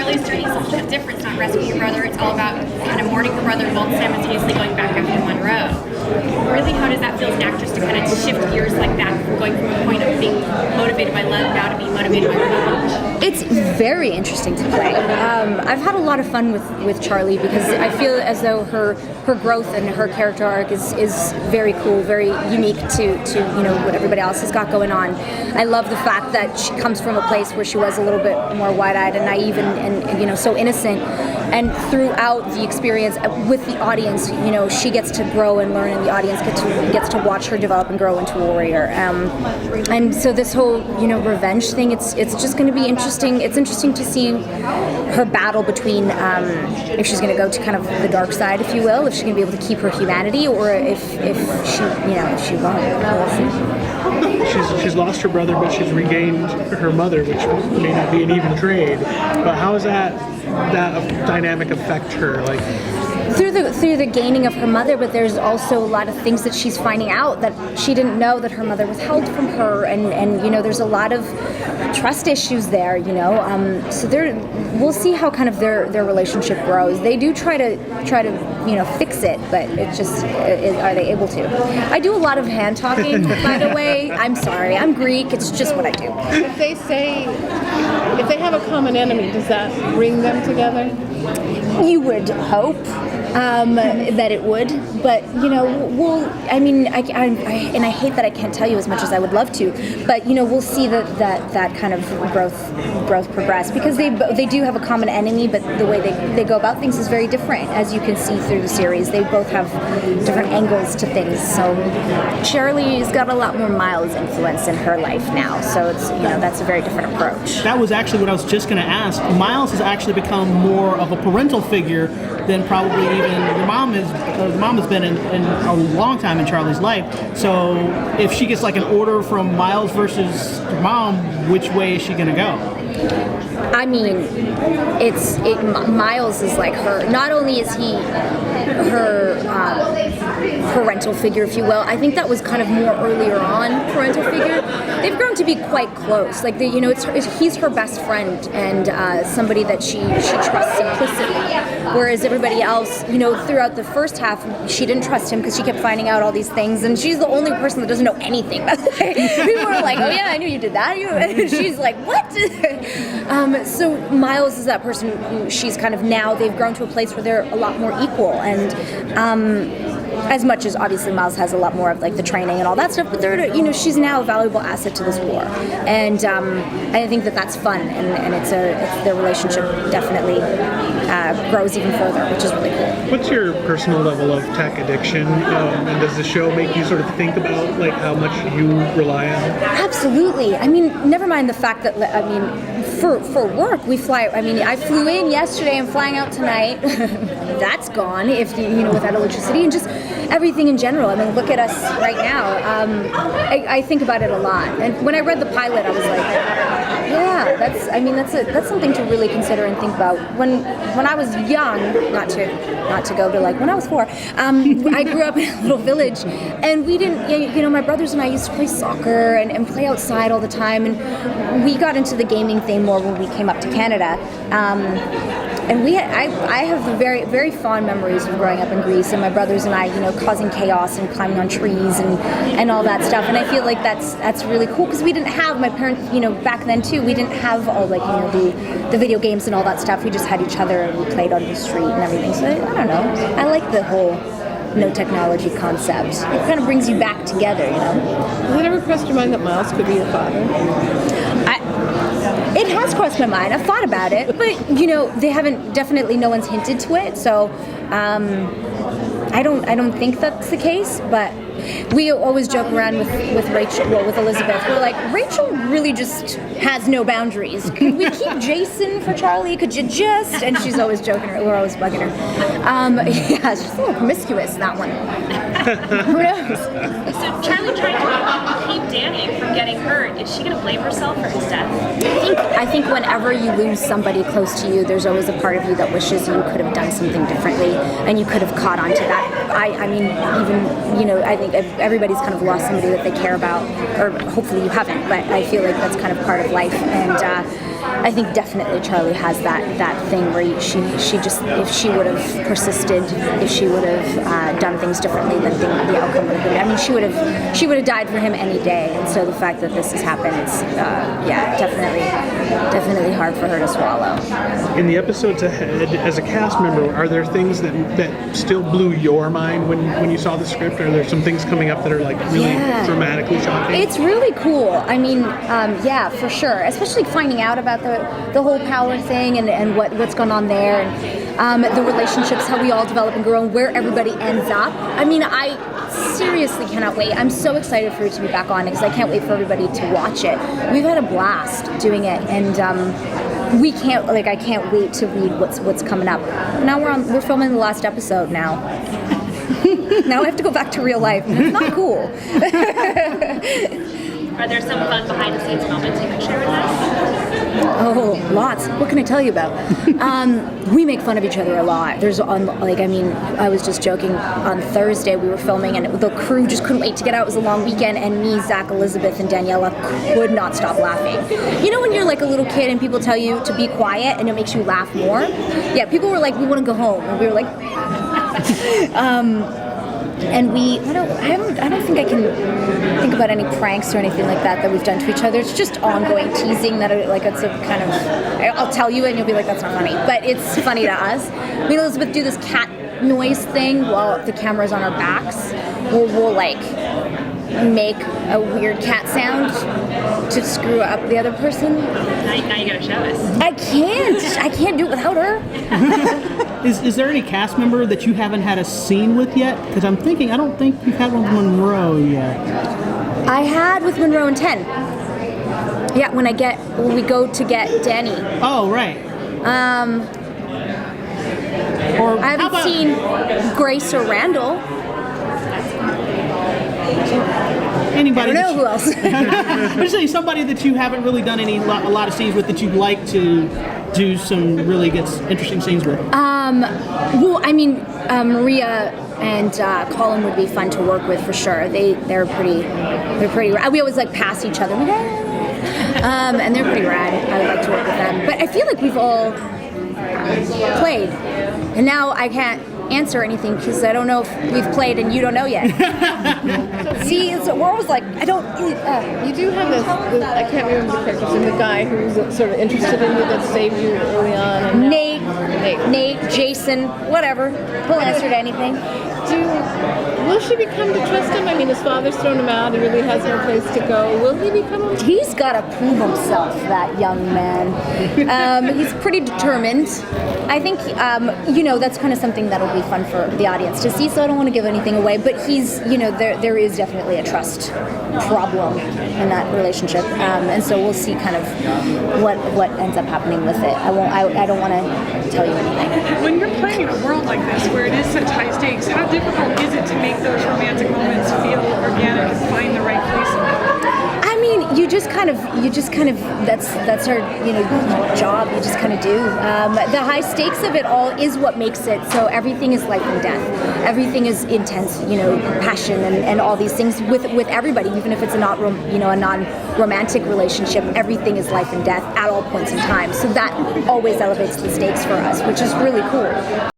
Charlie's journey is a little bit different. It's not rescuing your brother. It's all about kind of mourning her brother while simultaneously going back after Monroe. Really, how does that feel as an actress to kind of shift gears like that, from going from a point of being motivated by love now to being motivated by revenge? It's very interesting to play. I've had a lot of fun with Charlie because I feel as though her growth and her character arc is very cool, very unique to what everybody else has got going on. I love the fact that she comes from a place where she was a little bit more wide-eyed and naive and so innocent. And throughout the experience with the audience, she gets to grow and learn, and the audience gets to watch her develop and grow into a warrior. And so this whole revenge thing, it's just going to be interesting. It's interesting to see her battle between if she's going to go to kind of the dark side, if you will, if she's going to be able to keep her humanity, or if she won't. We'll see. She's lost her brother, but she's regained her mother, which may not be an even trade. But how does that dynamic affect her? Like through the gaining of her mother, but there's also a lot of things that she's finding out that she didn't know that her mother withheld from her, and there's a lot of trust issues there. So we'll see how kind of their relationship grows. They do try to fix it, but it's just are they able to? I do a lot of hand talking, by the way. I'm sorry, I'm Greek. It's just what I do. If they have a common enemy, does that bring them together? You would hope that it would, but I hate that I can't tell you as much as I would love to, but we'll see that kind of growth progress, because they do have a common enemy, but the way they go about things is very different, as you can see through the series. They both have different angles to things. So Charlie's got a lot more Miles influence in her life now, so it's that's a very different approach. That was actually what I was just going to ask. Miles has actually become more of a parental figure than probably even your mom is. The mom has been in a long time in Charlie's life. So if she gets like an order from Miles versus her mom, which way is she going to go? I mean, Miles is like her. Not only is he her parental figure, if you will. I think that was kind of more earlier on parental figure. They've grown to be quite close. Like he's her best friend and somebody that she trusts implicitly. Whereas everybody else, throughout the first half, she didn't trust him because she kept finding out all these things, and she's the only person that doesn't know anything. People are like, "Oh yeah, I knew you did that." And she's like, "What?" So Miles is that person who she's kind of now. They've grown to a place where they're a lot more equal, and as much as obviously Miles has a lot more of like the training and all that stuff, but she's now a valuable asset to this war, and I think that's fun, and it's their relationship definitely grows even further, which is really cool. What's your personal level of tech addiction, and does the show make you sort of think about like how much you rely on it? Absolutely. I mean, never mind the fact that for work we fly. I mean, I flew in yesterday. I'm flying out tonight. That's gone if without electricity, and just everything in general. I mean, look at us right now. I think about it a lot, and when I read the pilot, I was like, yeah, that's something to really consider and think about. When I was young, not to go to like when I was 4, I grew up in a little village, and we didn't, my brothers and I used to play soccer and play outside all the time, and we got into the gaming thing more when we came up to Canada. And I have very, very fond memories of growing up in Greece, and my brothers and I, causing chaos and climbing on trees and all that stuff. And I feel like that's really cool, because we didn't have, my parents, back then too, we didn't have all like, the video games and all that stuff. We just had each other, and we played on the street and everything. So I don't know. I like the whole no technology concept. It kind of brings you back together, Has it ever crossed your mind that Miles could be your father? It has crossed my mind. I've thought about it, but they haven't. Definitely, no one's hinted to it. So I don't think that's the case. But we always joke around with Rachel, with Elizabeth. We're like, Rachel really just has no boundaries. Could we keep Jason for Charlie? Could you just? And she's always joking. We're always bugging her. Yeah, she's a little promiscuous, that one. Who knows? So Charlie trying to keep Danny from getting hurt. Is she going to blame herself for his death? I think whenever you lose somebody close to you, there's always a part of you that wishes you could have done something differently, and you could have caught on to that. I mean, even, I think everybody's kind of lost somebody that they care about, or hopefully you haven't, but I feel like that's kind of part of life, and I think definitely Charlie has that thing where she just, if she would have persisted, if she would have done things differently, then the outcome would have been. I mean, she would have died for him any day. And so the fact that this has happened, it's definitely hard for her to swallow. In the episodes ahead, as a cast member, are there things that still blew your mind when you saw the script? Are there some things coming up that are like really dramatically shocking? It's really cool. I mean, yeah, for sure. Especially finding out about the whole power thing and what's going on there, and the relationships, how we all develop and grow, and where everybody ends up. I mean, I seriously cannot wait. I'm so excited for it to be back on because I can't wait for everybody to watch it. We've had a blast doing it, and I can't wait to read what's coming up. Now we're filming the last episode now. Now I have to go back to real life. It's not cool. Are there some fun behind-the-scenes moments you can share with us? Oh, lots. What can I tell you about? We make fun of each other a lot. I was just joking. On Thursday we were filming, and the crew just couldn't wait to get out. It was a long weekend, and me, Zak, Elizabeth, and Daniella could not stop laughing. You know when you're like a little kid and people tell you to be quiet and it makes you laugh more? Yeah, people were like, we want to go home. And we were like... And I don't think I can think about any pranks or anything like that we've done to each other. It's just ongoing teasing that it's a kind of, I'll tell you and you'll be like, that's not funny. But it's funny to us. Me and Elizabeth do this cat noise thing while the camera's on our backs. We'll like make a weird cat sound to screw up the other person. Now you gotta show us. I can't do it without her. Is there any cast member that you haven't had a scene with yet? Because I'm thinking, I don't think you've had one with Monroe yet. I had with Monroe and 10. Yeah, when we go to get Danny. Oh, right. Or I haven't seen Grace or Randall. Anybody? I don't know who else. I'm just saying somebody that you haven't really done a lot of scenes with that you'd like to do some really interesting scenes with. Well, I mean, Maria and Colin would be fun to work with for sure. They're pretty rad. We always like pass each other. And they're pretty rad. I would like to work with them. But I feel like we've all played, and now I can't answer anything because I don't know if we've played and you don't know yet. See, we're always like, I don't. You do have this, I can't remember the character's name, the guy who's sort of interested in you that saved you early on. And Nate, Jason, whatever. He'll answer to anything. Will she become to trust him? I mean, his father's thrown him out. He really has no place to go. Will he become? He's got to prove himself, that young man. He's pretty determined. I think, that's kind of something that'll be fun for the audience to see, so I don't want to give anything away, but he's, there is definitely a trust problem in that relationship, and so we'll see kind of what ends up happening with it. I don't want to tell you anything. When you're playing in a world like this, where it is such high stakes, how difficult is it to make those romantic moments feel organic and find the right place in it? I mean, you just kind of that's our job. You just kind of do. The high stakes of it all is what makes it so. Everything is life and death. Everything is intense. Passion and all these things with everybody. Even if it's a non-romantic relationship, everything is life and death at all points in time. So that always elevates the stakes for us, which is really cool.